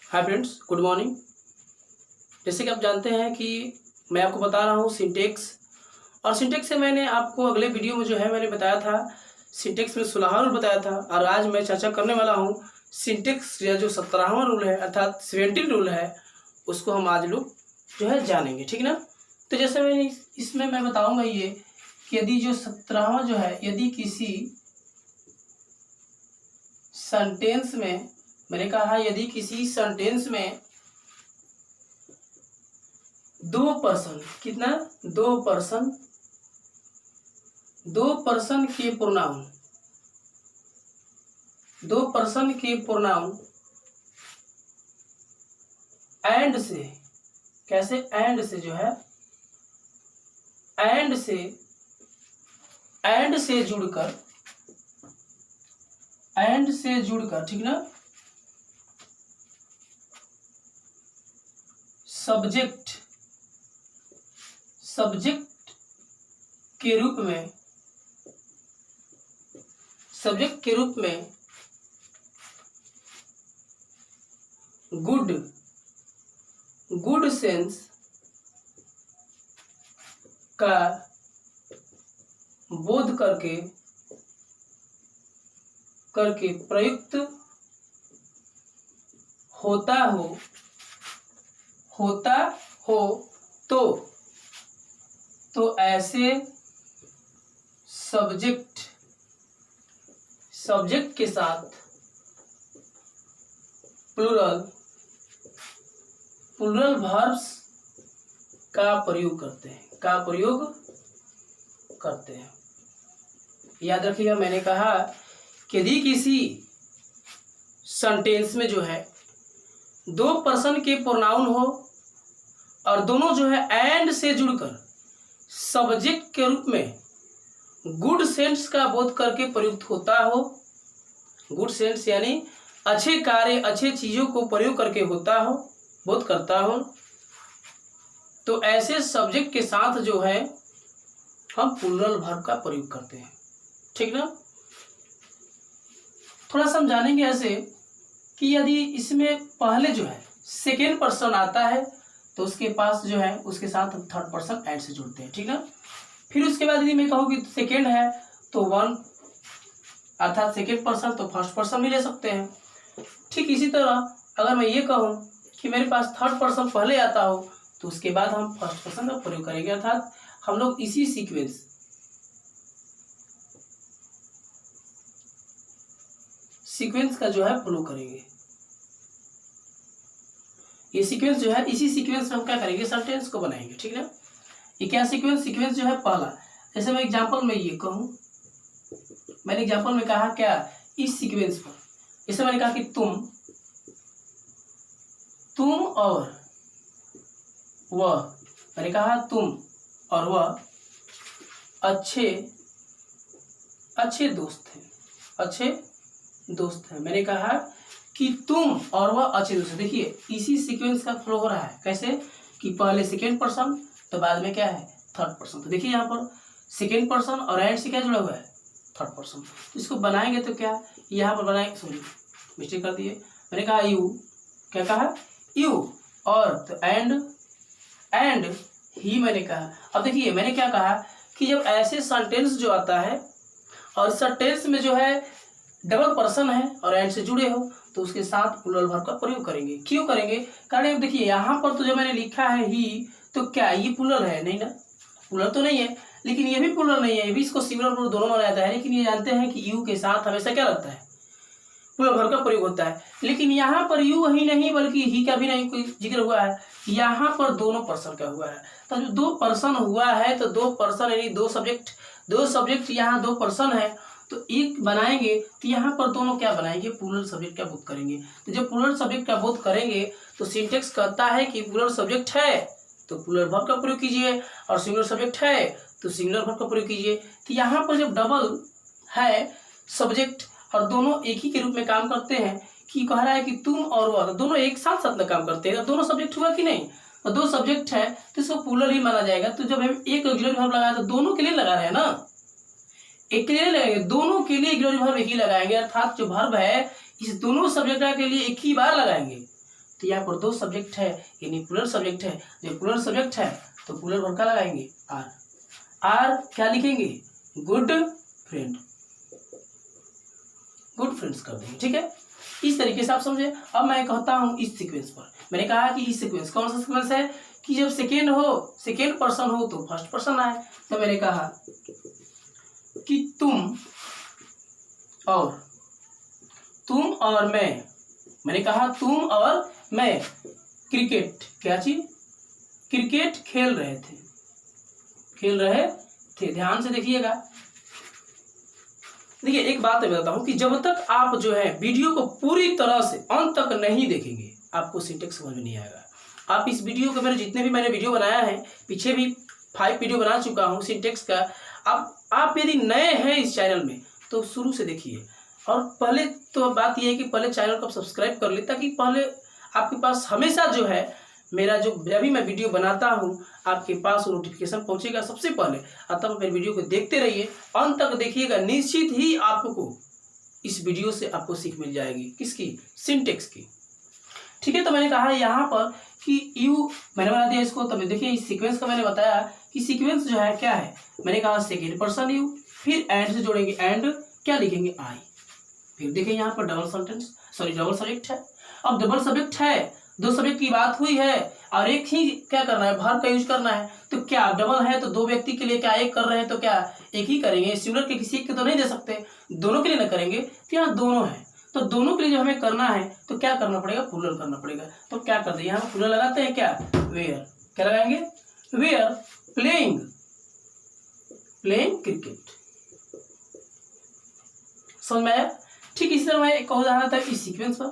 Hi friends, good morning. जैसे कि आप जानते हैं कि मैं आपको बता रहा हूँ सिंटेक्स, और सिंटेक्स से मैंने आपको अगले वीडियो में जो है मैंने बताया था सिंटेक्स में 16वां रूल बताया था, और आज मैं चर्चा करने वाला हूँ सिंटेक्स या जो 17वां रूल है अर्थात 17 रूल है, उसको हम आज लोग जो है जानेंगे। ठीक ना। तो जैसे मैं इसमें मैं बताऊँगा ये कि यदि जो 17वां जो है, यदि किसी सेंटेंस में, मैंने कहा यदि किसी सेंटेंस में दो पर्सन, कितना, दो पर्सन के प्रोनाउन, एंड से, कैसे, एंड से जो है, एंड से जुड़कर, ठीक ना, सब्जेक्ट के रूप में गुड सेंस का बोध करके प्रयुक्त होता हो तो ऐसे सब्जेक्ट के साथ प्लूरल वर्ब्स का प्रयोग करते हैं। याद रखिएगा, मैंने कहा कि यदि किसी सेंटेंस में जो है दो पर्सन के प्रोनाउन हो और दोनों जो है एंड से जुड़कर सब्जेक्ट के रूप में गुड सेंस का बोध करके प्रयुक्त होता हो, गुड सेंस यानी अच्छे कार्य, अच्छे चीजों को प्रयोग करके होता हो, बोध करता हो, तो ऐसे सब्जेक्ट के साथ जो है हम प्लूरल वर्ब का प्रयोग करते हैं। ठीक ना। थोड़ा समझानेंगे ऐसे कि यदि इसमें पहले जो है सेकेंड पर्सन आता है तो उसके पास जो है उसके साथ हम थर्ड पर्सन एंड से जुड़ते हैं। ठीक ना। फिर उसके बाद यदि मैं कहूँ कि सेकेंड है तो वन अर्थात सेकेंड पर्सन, तो फर्स्ट पर्सन भी ले सकते हैं। ठीक इसी तरह अगर मैं ये कहूँ कि मेरे पास थर्ड पर्सन पहले आता हो तो उसके बाद हम फर्स्ट पर्सन का प्रयोग करेंगे, अर्थात हम लोग इसी सीक्वेंस का जो है फॉलो करेंगे। ये सीक्वेंस जो है, इसी सीक्वेंस में हम क्या करेंगे, सेंटेंस को बनाएंगे। ठीक है। ये क्या सीक्वेंस जो है, पहला, जैसे मैं एग्जांपल में ये कहूँ, मैंने एग्जांपल में कहा क्या, इस सीक्वेंस पर, जैसे मैंने कहा कि तुम और वह, मैंने कहा तुम और वह अच्छे दोस्त हैं। मैंने कहा कि तुम और वह अच्छे दोस्त हैं। देखिए इसी सीक्वेंस का फ्लो हो रहा है, कैसे कि पहले सेकेंड पर्सन तो बाद में क्या है, थर्ड पर्सन। तो देखिए यहाँ पर सेकेंड पर्सन और एंड से क्या जुड़ा हुआ है, थर्ड पर्सन। तो इसको बनाएंगे तो क्या, यहाँ पर बनाएंगे, सॉरी मिस्टेक कर दिए, मैंने कहा यू, क्या कहा, यू, और तो एंड ही मैंने कहा। अब देखिए मैंने क्या कहा कि जब ऐसे सेंटेंस जो आता है और सेंटेंस में जो है डबल पर्सन है और एंड से जुड़े हो तो उसके साथ प्लूरल वर्ब का प्रयोग करेंगे। क्यों करेंगे, कारण अब देखिए यहाँ पर तो जो मैंने लिखा है ही, तो क्या ये प्लूरल है, नहीं ना, प्लूरल तो नहीं है, लेकिन ये भी प्लूरल नहीं है, ये भी इसको सिंगुलर प्लूरल दोनों माना जाता है। लेकिन ये जानते हैं कि यू के साथ हमेशा क्या लगता है, प्लूरल वर्ब का प्रयोग होता है। लेकिन यहाँ पर यू ही नहीं बल्कि ही का भी नहीं कोई जिक्र हुआ है, यहाँ पर दोनों पर्सन का हुआ है। तो जो दो पर्सन हुआ है तो दो पर्सन यानी दो सब्जेक्ट यहाँ दो पर्सन है, तो एक बनाएंगे तो यहाँ पर दोनों क्या बनाएंगे, प्लूरल सब्जेक्ट का बोध करेंगे। तो जब प्लूरल सब्जेक्ट का बोध करेंगे तो सिंटेक्स कहता है कि प्लूरल सब्जेक्ट है तो प्लूरल वर्ब का प्रयोग कीजिए, और सिंगुलर सब्जेक्ट है तो सिंगुलर वर्ब का प्रयोग कीजिए। तो यहाँ पर जब डबल है सब्जेक्ट और दोनों एक ही के रूप में काम करते हैं, कि कह रहा है कि तुम और वह, दोनों एक साथ में काम करते हैं, दोनों सब्जेक्ट हुआ कि नहीं, तो दो सब्जेक्ट है तो इसको प्लूरल ही माना जाएगा। तो जब हम एक ऑक्सिलरी वर्ब लगाए तो दोनों के लिए लगा रहे हैं ना, एक के लिए लगाएंगे, दोनों के लिए ऑक्सिलरी वर्ब एक ही लगाएंगे, अर्थात जो वर्ब है इस दोनों सब्जेक्ट के लिए एक ही बार लगाएंगे। तो यहाँ पर दो सब्जेक्ट है यानी प्लूरल सब्जेक्ट है। जब प्लूरल सब्जेक्ट है तो प्लूरल वर्ब का लगाएंगे आर। आर क्या लिखेंगे? गुड फ्रेंड, गुड फ्रेंड्स कर देंगे। ठीक है, इस तरीके से आप समझे। अब मैं कहता हूं इस सीक्वेंस पर, मैंने कहा कि इस सीक्वेंस कौन सा सीक्वेंस है कि जब सेकेंड हो, सेकेंड पर्सन हो तो फर्स्ट पर्सन आए। तो मैंने कहा कि तुम और मैं, मैंने कहा तुम और मैं क्रिकेट, क्या चीज? क्रिकेट खेल रहे थे। ध्यान से देखिएगा। देखिए एक बात मैं बताता हूं कि जब तक आप जो है वीडियो को पूरी तरह से अंत तक नहीं देखेंगे आपको सिंटेक्स समझ में नहीं आएगा। आप इस वीडियो को, मैंने वीडियो बनाया है, पीछे भी 5 वीडियो बना चुका हूं सिंटेक्स का। आप यदि नए हैं इस चैनल में तो शुरू से देखिए। और पहले तो बात यह है कि पहले चैनल को सब्सक्राइब कर ले, ताकि पहले आपके पास हमेशा जो है मेरा जो अभी मैं वीडियो बनाता हूं आपके पास नोटिफिकेशन पहुंचेगा सबसे पहले। तब मेरे वीडियो को देखते रहिए, अंत तक देखिएगा, निश्चित ही आपको इस वीडियो से आपको सीख मिल जाएगी। किसकी? सिंटेक्स की। ठीक है, तो मैंने कहा यहाँ पर कि यू, मैंने बना दिया इसको। तो देखिए इस सीक्वेंस का मैंने बताया कि सीक्वेंस जो है क्या है, मैंने कहा सेकेंड पर्सन यू, फिर एंड से जोड़ेंगे, एंड क्या लिखेंगे? आई। फिर देखिए यहाँ पर डबल सब्जेक्ट है। अब डबल सब्जेक्ट है, दो सब्जेक्ट की बात हुई है और एक ही क्या करना है, वर्ब का यूज करना है। तो क्या डबल है तो दो व्यक्ति के लिए क्या एक कर रहे हैं तो क्या एक ही करेंगे? सिंगुलर के किसी एक के तो नहीं दे सकते, दोनों के लिए ना करेंगे। तो यहाँ दोनों है, तो दोनों के लिए जो हमें करना है तो क्या करना पड़ेगा? प्लूरल करना पड़ेगा। तो क्या करते हैं, यहाँ प्लूरल लगाते हैं क्या? वेयर, क्या लगाएंगे? We're playing cricket. समझ में आया? ठीक इसी तरह मैं एक उदाहरण था इस सीक्वेंस पर,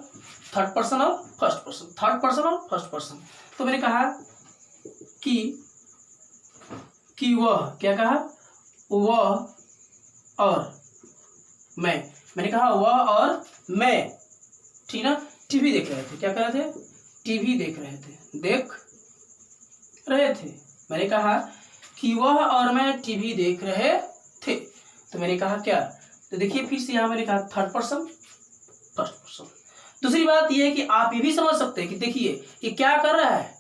थर्ड पर्सन और फर्स्ट पर्सन। तो मैंने कहा कि वह, क्या कहा? वह और मैं, मैंने कहा वह और मैं, ठीक ना, टीवी देख रहे थे। क्या कर रहे थे? टीवी देख रहे थे। मैंने कहा कि वह और मैं टीवी देख रहे थे। तो मैंने कहा क्या? तो देखिए फिर से यहाँ मैंने कहा थर्ड पर्सन फर्स्ट पर्सन। दूसरी बात यह है कि आप ये भी समझ सकते हैं कि देखिए ये क्या कर रहा है?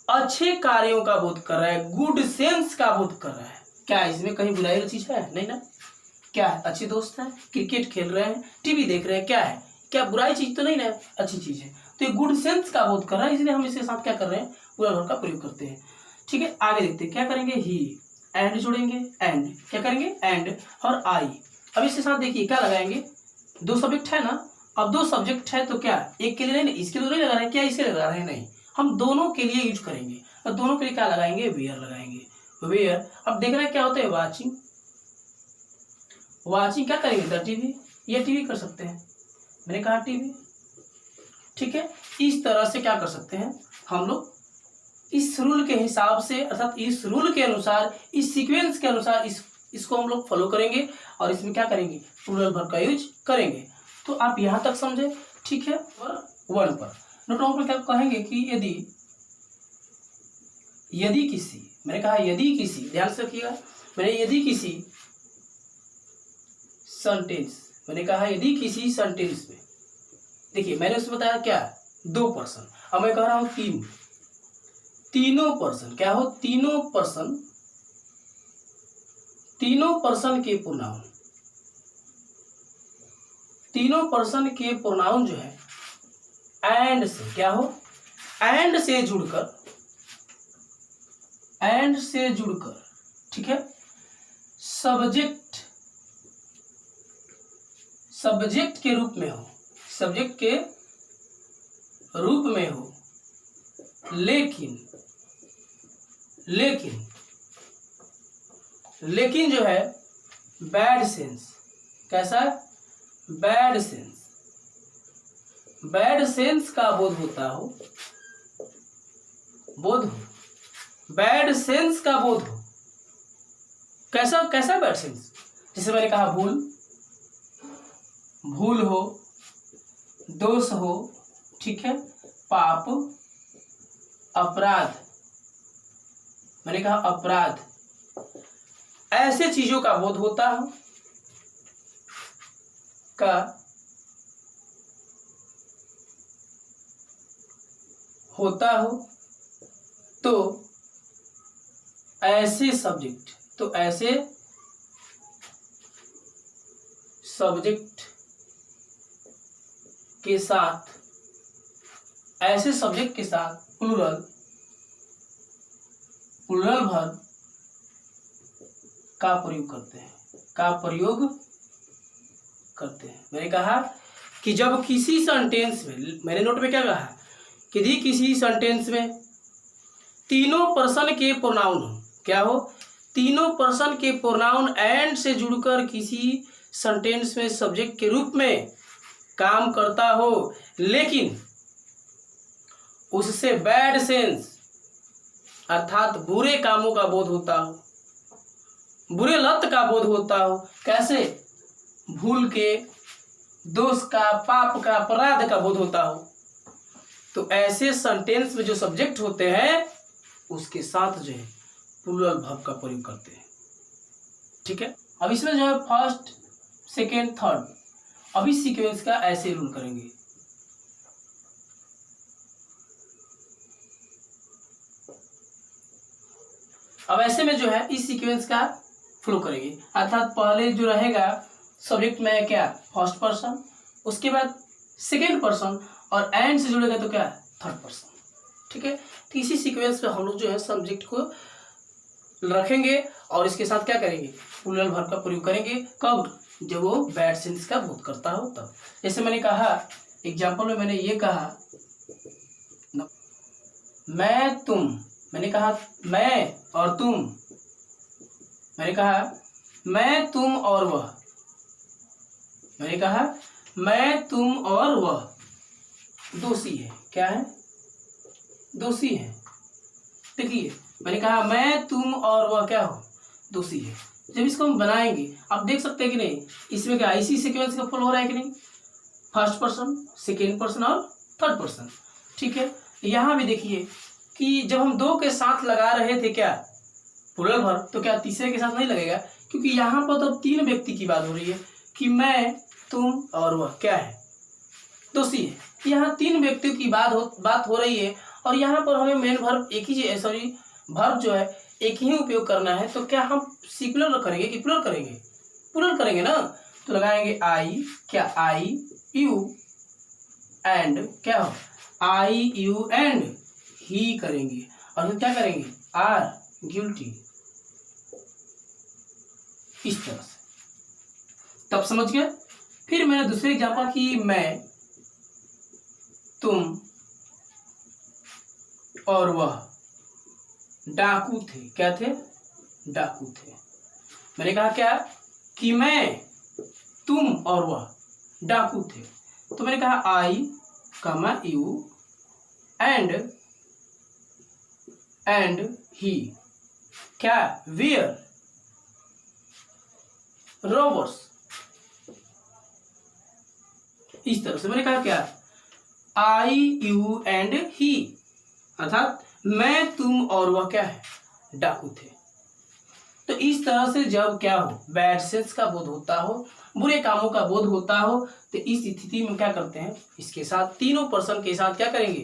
अच्छे कार्यों का बोध कर रहा है, गुड सेंस का बोध कर रहा है। क्या इसमें कहीं बुराई वाली चीज है? नहीं ना। क्या है? अच्छे दोस्त हैं, क्रिकेट खेल रहे हैं, टीवी देख रहे हैं, क्या है? क्या बुराई चीज तो नहीं ना, अच्छी चीज है। तो ये गुड सेंस का बोध कर रहा है, इसलिए हम इसके साथ क्या कर रहे हैं? पूरा वर्ब का प्रयोग करते हैं। ठीक है, आगे देखते हैं क्या करेंगे। ही, एंड जोड़ेंगे, एंड क्या करेंगे? एंड और आई। अब इसके साथ देखिए क्या लगाएंगे? दो सब्जेक्ट है ना। अब दो सब्जेक्ट है तो क्या एक के लिए नहीं, इसके लिए तो नहीं लगा रहे हैं, क्या इसके लिए लगा रहे हैं? नहीं, हम दोनों के लिए यूज करेंगे। और दोनों के लिए क्या लगाएंगे? वेयर लगाएंगे, वेयर। अब देखना क्या होता है? वाचिंग क्या करेंगे? द टीवी, ये टीवी कर सकते हैं, मैंने कहा टीवी। ठीक है, इस तरह से क्या कर सकते हैं हम लोग? इस रूल के हिसाब से, अर्थात इस रूल के अनुसार, इस सीक्वेंस के अनुसार इसको हम लोग फॉलो करेंगे और इसमें क्या करेंगे? प्लूरल वर्ब का यूज करेंगे। तो आप यहां तक समझे। ठीक है, वन पर नोट डाउन पर क्या कहेंगे कि यदि किसी, मैंने कहा यदि किसी, ध्यान से रखिएगा, मैंने यदि किसी सेंटेंस, मैंने कहा यदि किसी सेंटेंस में, देखिए मैंने उसमें बताया क्या? दो पर्सन। अब मैं कह रहा हूं तीनों पर्सन। क्या हो? तीनों पर्सन के प्रोनाउन, तीनों पर्सन के प्रोनाउन जो है एंड से, क्या हो? एंड से जुड़कर, ठीक है, सब्जेक्ट के रूप में हो, लेकिन जो है बैड सेंस, कैसा? बैड सेंस का बोध हो, बैड सेंस का बोध हो। कैसा बैड सेंस? जैसे मैंने कहा भूल हो, दोष हो, ठीक है, पाप, अपराध, मैंने कहा अपराध, ऐसे चीजों का बोध होता हो होता हो तो ऐसे सब्जेक्ट के साथ प्लूरल वर्ब का प्रयोग करते हैं। मैंने कहा कि जब किसी सेंटेंस में, मैंने नोट में क्या कहा कि यदि किसी सेंटेंस में तीनों पर्सन के प्रोनाउन हो, क्या हो, तीनों पर्सन के प्रोनाउन एंड से जुड़कर किसी सेंटेंस में सब्जेक्ट के रूप में काम करता हो, लेकिन उससे बैड सेंस अर्थात बुरे कामों का बोध होता हो, बुरे लत का बोध होता हो, कैसे, भूल के, दोष का, पाप का, अपराध का बोध होता हो, तो ऐसे सेंटेंस में जो सब्जेक्ट होते हैं उसके साथ जो है प्लूरल वर्ब का प्रयोग करते हैं। ठीक है, अब इसमें जो है फर्स्ट, सेकेंड, थर्ड, अभी सीक्वेंस का ऐसे रूल करेंगे। अब ऐसे में जो है इस सीक्वेंस का फ्लो करेंगे, अर्थात पहले जो रहेगा सब्जेक्ट में क्या, फर्स्ट पर्सन, उसके बाद सेकेंड पर्सन, और एंड से जुड़ेगा तो क्या, थर्ड पर्सन। ठीक है, तो इसी सीक्वेंस पे हम लोग जो है सब्जेक्ट को रखेंगे और इसके साथ क्या करेंगे, प्लूरल वर्ब का प्रयोग करेंगे। कब, जब वो बैड सेंस का बोध करता हो तब। जैसे मैंने कहा एग्जाम्पल में, मैंने ये कहा मैं तुम, मैंने कहा मैं और तुम, मैंने कहा मैं तुम और वह, मैंने कहा मैं तुम और वह दोषी है, क्या है, दोषी है। देखिए मैंने कहा मैं तुम और वह क्या हो, दोषी है। जब इसको हम बनाएंगे आप देख सकते हैं कि नहीं, इसमें क्या इसी सीक्वेंस का फॉलो हो रहा है कि नहीं, फर्स्ट पर्सन, सेकेंड पर्सन और थर्ड पर्सन। ठीक है, यहाँ भी देखिए कि जब हम दो के साथ लगा रहे थे क्या, प्लूरल वर्ब, तो क्या तीसरे के साथ नहीं लगेगा, क्योंकि यहाँ पर तो तीन व्यक्ति की बात हो रही है कि मैं, तुम और वह क्या है, दोषी है। यहाँ तीन व्यक्तियों की बात हो रही है और यहाँ पर हमें मेन वर्ब एक ही, वर्ब जो है एक ही उपयोग करना है। तो क्या हम सिंगुलर करेंगे कि प्लूरल करेंगे, प्लूरल करेंगे ना, तो लगाएंगे आई, क्या, आई यू एंड, क्या हो, आई यू एंड ही करेंगे, और फिर क्या करेंगे, आर गिल्टी, इस तरह से। तब समझ गए। फिर मैंने दूसरे एग्जांपल की, मैं, तुम और वह डाकू थे, क्या थे, डाकू थे। मैंने कहा क्या कि मैं, तुम और वह डाकू थे, तो मैंने कहा आई कमा यू एंड ही, क्या, वेयर रोबर्स, इस तरह से। मैंने कहा क्या, आई यू एंड ही, अर्थात मैं, तुम और वह क्या है, डाकू थे। तो इस तरह से जब क्या हो, बैड सेंस का बोध होता हो, बुरे कामों का बोध होता हो, तो इस स्थिति में क्या करते हैं, इसके साथ तीनों पर्सन के साथ क्या करेंगे,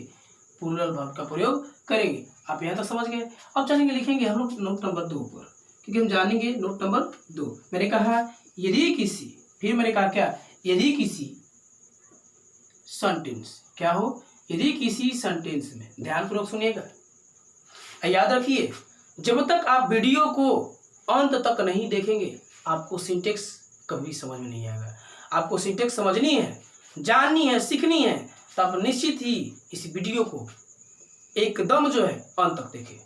प्लूरल वर्ब का प्रयोग करेंगे। आप यहाँ तक समझ गए। अब चलेंगे, लिखेंगे हम लोग नोट नंबर 2 पर, क्योंकि हम जानेंगे नोट नंबर 2। मैंने कहा यदि किसी, फिर मैंने कहा क्या, यदि किसी सेंटेंस, क्या हो, यदि किसी सेंटेंस में, ध्यानपूर्वक सुनिएगा, याद रखिए जब तक आप वीडियो को अंत तक नहीं देखेंगे आपको सिंटेक्स कभी समझ में नहीं आएगा। आपको सिंटेक्स समझनी है, जाननी है, सीखनी है, तो आप निश्चित ही इस वीडियो को एकदम जो है अंत तक देखें।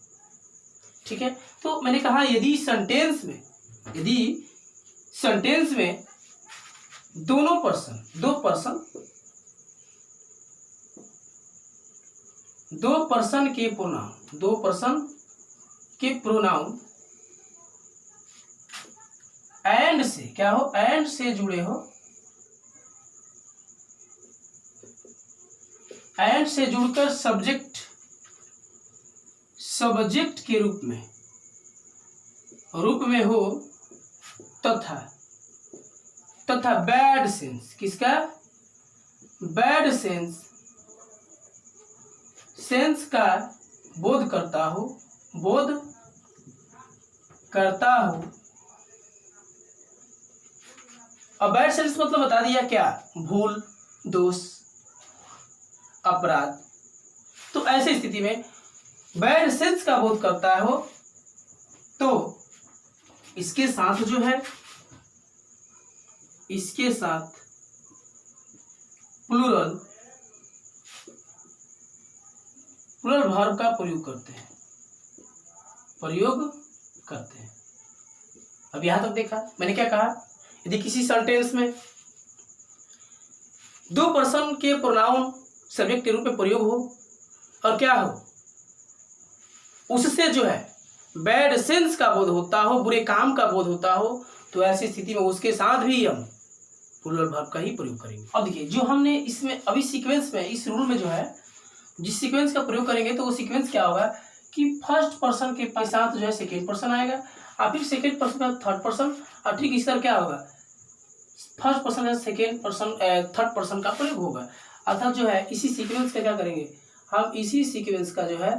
ठीक है, तो मैंने कहा यदि सेंटेंस में दोनों पर्सन, दो पर्सन के प्रोनाउन एंड से, क्या हो, एंड से जुड़े हो, एंड से जुड़कर सब्जेक्ट के रूप में हो, तथा बैड सेंस, किसका, बैड सेंस सेंस का बोध करता हूँ, बोध करता हूँ। अब बैड सेंस मतलब बता दिया क्या, भूल, दोष, अपराध। तो ऐसी स्थिति में बैड सेंस का बोध करता हो तो इसके साथ जो है, इसके साथ प्लूरल वर्ब का प्रयोग करते हैं, अब यहां तक देखा मैंने क्या कहा, यदि किसी सेंटेंस में दो पर्सन के प्रोनाउन सब्जेक्ट के रूप में प्रयोग हो और क्या हो, उससे जो है बैड सेंस का बोध होता हो, बुरे काम का बोध होता हो, तो ऐसी स्थिति में उसके साथ भी हम प्लूरल वर्ब का ही प्रयोग करेंगे। अब देखिए जो हमने इसमें अभी सीक्वेंस में, इस रूल में जो है जिस सीक्वेंस का प्रयोग करेंगे तो वो सीक्वेंस क्या होगा कि फर्स्ट पर्सन के साथ जो है सेकेंड पर्सन आएगा और फिर सेकेंड पर्सन का थर्ड पर्सन, और ठीक इस तरह क्या होगा, फर्स्ट पर्सन का सेकेंड पर्सन थर्ड पर्सन का प्रयोग होगा। अर्थात जो है इसी सीक्वेंस का क्या करेंगे, हम इसी सीक्वेंस का जो है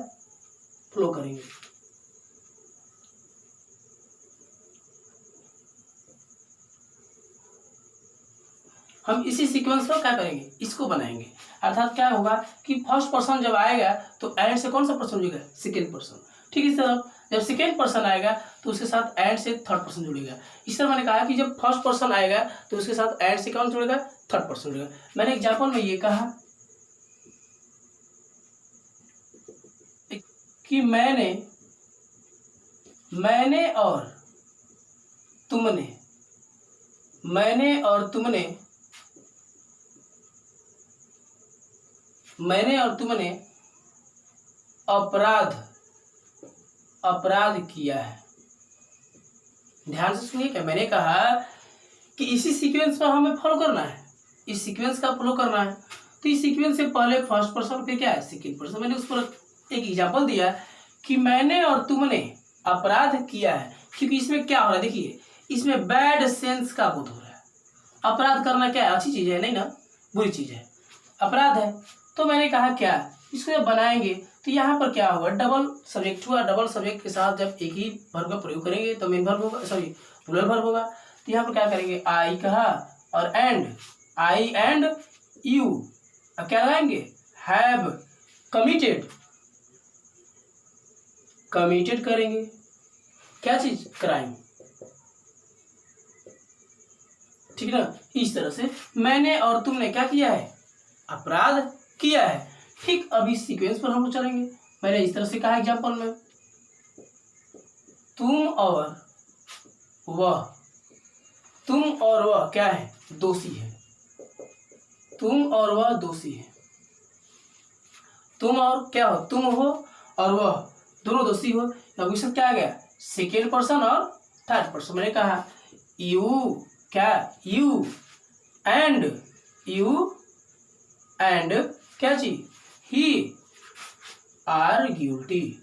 फ्लो करेंगे। हम इसी सीक्वेंस को क्या करेंगे, इसको बनाएंगे। अर्थात क्या होगा कि फर्स्ट पर्सन जब आएगा तो एंड से कौन सा पर्सन जुड़ेगा, सेकेंड पर्सन। ठीक इस तरह जब सेकेंड पर्सन आएगा तो उसके साथ एंड से थर्ड पर्सन जुड़ेगा। इस तरह मैंने कहा कि जब फर्स्ट पर्सन आएगा तो उसके साथ एंड से कौन जुड़ेगा, थर्ड पर्सन जुड़ेगा। मैंने एग्जाम्पल में ये कहा कि मैंने और तुमने, मैंने और तुमने अपराध किया है। ध्यान से सुनिए, क्या मैंने कहा कि इसी सीक्वेंस पर हमें फॉलो करना है, इस सीक्वेंस का फॉलो करना है। तो इस सीक्वेंस से पहले फर्स्ट पर्सन फिर क्या है, सेकेंड पर्सन। मैंने उस पर एक एग्जांपल दिया कि मैंने और तुमने अपराध किया है, क्योंकि इसमें क्या हो रहा है, देखिए इसमें बैड सेंस का बोध हो रहा है। अपराध करना क्या है, अच्छी चीज है नहीं ना, बुरी चीज है, अपराध है। तो मैंने कहा क्या, इसको जब बनाएंगे तो यहाँ पर क्या होगा, डबल सब्जेक्ट हुआ, डबल सब्जेक्ट के साथ जब एक ही वर्ब का प्रयोग करेंगे तो मेन वर्ब होगा, सॉरी प्लूरल वर्ब होगा। तो यहाँ पर क्या करेंगे, आई कहा और एंड, आई एंड यू, अब क्या लगाएंगे, हैव कमिटेड करेंगे क्या चीज, क्राइम। ठीक है ना, इस तरह से मैंने और तुमने क्या किया है, अपराध किया है। ठीक अभी सीक्वेंस पर हम लोग चलेंगे। मैंने इस तरह से कहा एग्जांपल में, तुम और वह क्या है, दोषी है। तुम और वह दोषी है। तुम और क्या हो, तुम हो और वह दोनों दोषी हो। अब इसमें क्या आ गया, सेकेंड पर्सन और थर्ड पर्सन। मैंने कहा यू एंड क्या चीज, ही आर गिल्टी।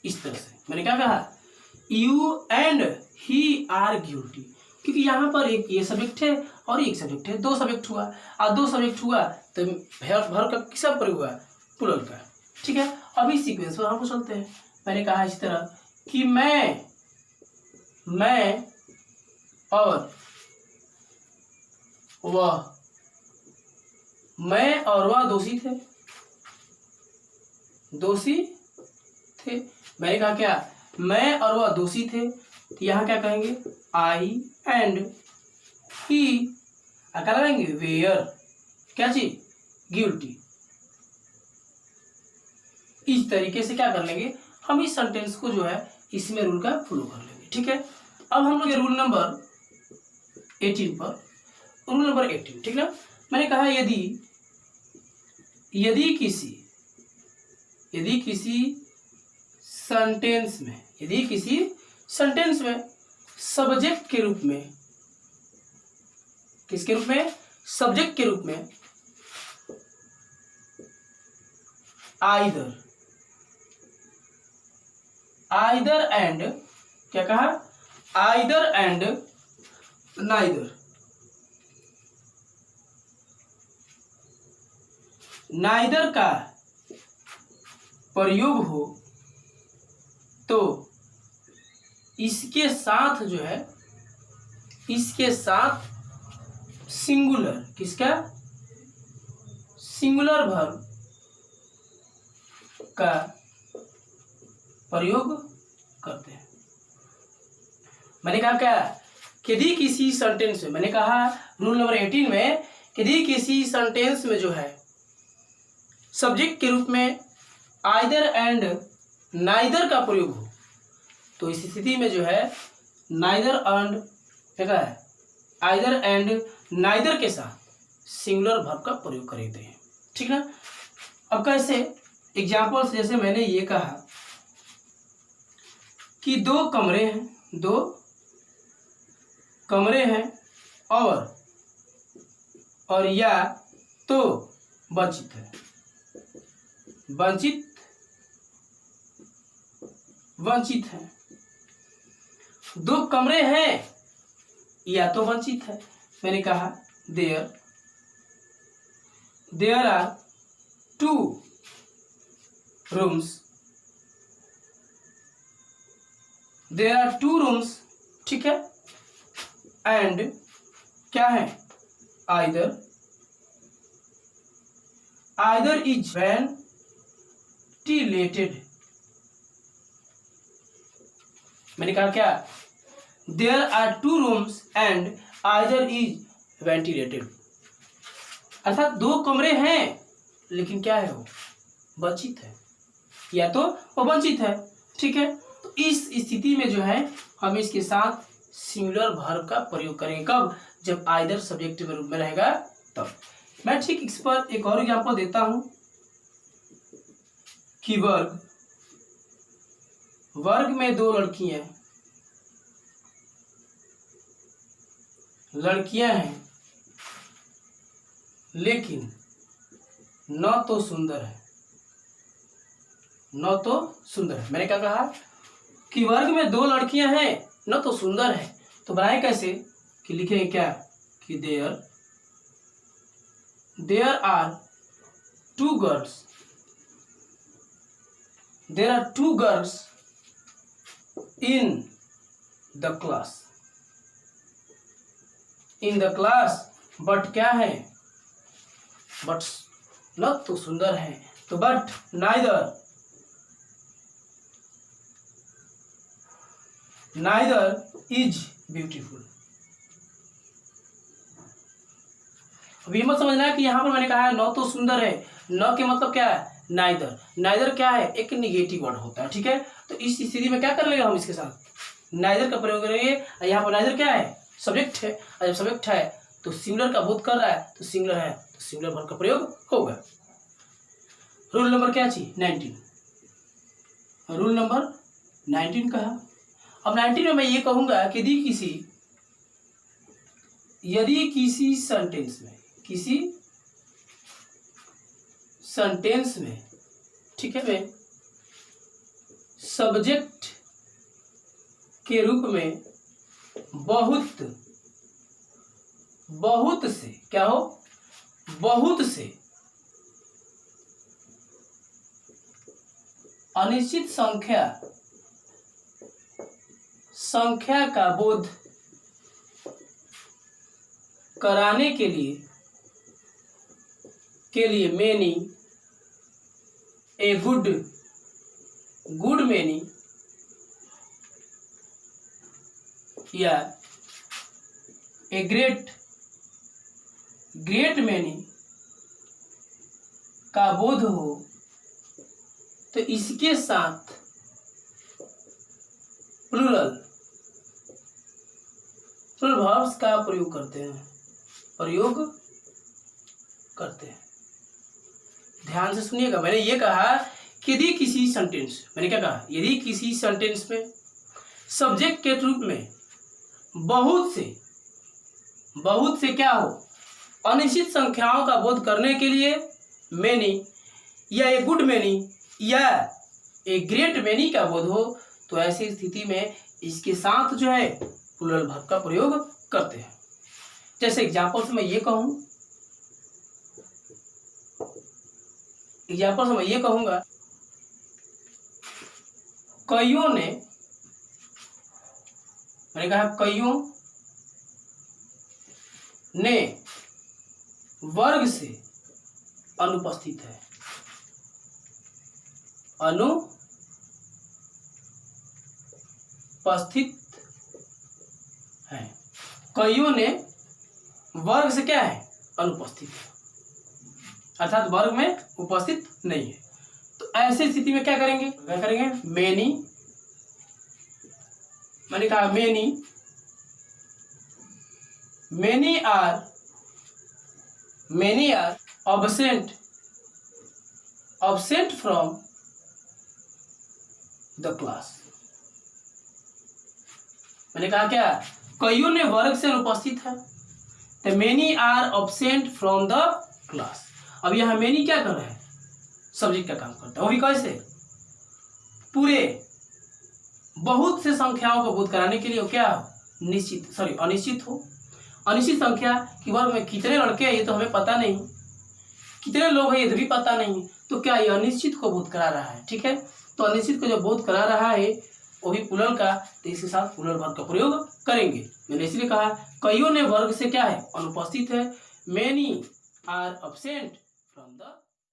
इस तरह से मैंने क्या कहा, you and he are guilty, क्योंकि यहाँ पर एक ये सब्जेक्ट है और एक सब्जेक्ट है, दो सब्जेक्ट हुआ, और दो सब्जेक्ट हुआ तो भर का किसका प्रयोग हुआ, प्लूरल का। ठीक है, अभी सीक्वेंस पर हम चलते हैं। मैंने कहा इस तरह कि मैं और वह दोषी थे। मैंने कहा क्या, मैं और वह दोषी थे, तो यहाँ क्या कहेंगे, आई एंड ही, क्या लगाएंगे, वेयर क्या चीज, गिल्टी। इस तरीके से क्या कर लेंगे, हम इस सेंटेंस को जो है इसमें रूल का फॉलो कर लेंगे। ठीक है, अब हम लोग रूल नंबर 18 पर, रूल नंबर 18, ठीक ना। मैंने कहा यदि किसी सेंटेंस में सब्जेक्ट के रूप में, किसके रूप में, सब्जेक्ट के रूप में आइदर एंड, क्या कहा, आइदर एंड नाइदर, नाइदर का प्रयोग हो तो इसके साथ जो है, इसके साथ सिंगुलर, किसका, सिंगुलर वर्ब का प्रयोग करते हैं। मैंने कहा क्या, यदि किसी सेंटेंस में, मैंने कहा रूल नंबर 18 में, यदि किसी सेंटेंस में जो है सब्जेक्ट के रूप में आइदर एंड नाइदर का प्रयोग हो तो इस स्थिति में जो है नाइदर एंड, क्या है, आइदर एंड नाइदर के साथ सिंगुलर वर्ब का प्रयोग करते हैं। ठीक ना। अब कैसे, एग्जाम्पल्स, जैसे मैंने ये कहा कि दो कमरे हैं, दो कमरे हैं और या तो वंचित है, वंचित है। दो कमरे हैं या तो वंचित है। मैंने कहा there are 2 rooms, there are 2 rooms, ठीक है। एंड क्या है, आइदर इज वेंटिलेटेड। मैंने कहा क्या, there are 2 rooms and either is ventilated, अर्थात 2 कमरे हैं लेकिन क्या है, वो वंचित है, या तो वो वंचित है। ठीक है। तो इस स्थिति में जो है हम इसके साथ सिंगुलर वर्ब का प्रयोग करेंगे। कब, जब आइदर सब्जेक्ट के रूप में रहेगा तब। मैं ठीक इस पर एक और एग्जांपल देता हूं कि वर्ग में 2 लड़कियां हैं लेकिन न तो सुंदर है, न तो सुंदर है। मैंने क्या कहा कि वर्ग में 2 लड़कियां हैं न तो सुंदर है, तो बनाए कैसे कि लिखेंगे क्या कि there are 2 girls, there are 2 girls in the class, but क्या है, बट न तो सुंदर है, तो बट नाइदर इज ब्यूटीफुल। अब ये मत समझना कि यहाँ पर मैंने कहा है न तो सुंदर है, न के मतलब क्या है, नाइदर क्या है, एक निगेटिव वर्ड होता है। ठीक है। तो इस स्थिति में क्या कर लेगा, हम इसके साथ नाइदर का प्रयोग करेंगे। यहाँ पर नाइदर क्या है, सब्जेक्ट है, और जब सब्जेक्ट है तो सिंगुलर का बोध कर रहा है, तो सिंगुलर है तो सिंगुलर वर्ब का प्रयोग होगा। रूल नंबर क्या चाहिए, 19। रूल नंबर 19 कहा। अब 19 में मैं ये कहूंगा कि यदि किसी सेंटेंस में ठीक है, मैं सब्जेक्ट के रूप में बहुत से क्या हो, बहुत से अनिश्चित संख्या का बोध कराने के लिए मैनी, ए गुड मैनी, या ए ग्रेट मैनी का बोध हो तो इसके साथ प्लूरल वर्ब्स का प्रयोग करते हैं। ध्यान से सुनिएगा। मैंने ये कहा कि यदि किसी सेंटेंस, मैंने क्या कहा, यदि किसी सेंटेंस में सब्जेक्ट के रूप में बहुत से क्या हो, अनिश्चित संख्याओं का बोध करने के लिए मैनी या ए गुड मैनी या ए ग्रेट मैनी का बोध हो, तो ऐसी स्थिति में इसके साथ जो है प्लूरल वर्ब का प्रयोग करते हैं। जैसे एग्जांपल से मैं ये कहूं एग्जाम्पल मैं ये कहूंगा, कईयों ने, मैंने कहा कईयों ने वर्ग से अनुपस्थित है, अनुपस्थित है। कईयों ने वर्ग से क्या है, अनुपस्थित है, अर्थात वर्ग में उपस्थित नहीं है। तो ऐसी स्थिति में क्या करेंगे, मेनी, मैंने कहा many are absent from the class। मैंने कहा क्या, कईयों ने वर्ग से अनुपस्थित है, तो many are absent from the class. अब यहाँ मेनी क्या कर रहा है, सब्जेक्ट का काम करता है, वो भी कैसे, पूरे बहुत से संख्याओं को बोध कराने के लिए वो क्या अनिश्चित हो, अनिश्चित संख्या कि वर्ग में कितने लड़के हैं ये तो हमें पता नहीं, कितने लोग हैं ये भी पता नहीं, तो क्या ये अनिश्चित को बोध करा रहा है। ठीक है, तो अनिश्चित को जो बोध करा रहा है वो भी प्लूरल का, तो इसके साथ प्लूरल वर्ब का प्रयोग करेंगे। मैंने इसलिए कहा कईयों ने वर्ग से क्या है, अनुपस्थित है, many are absent from the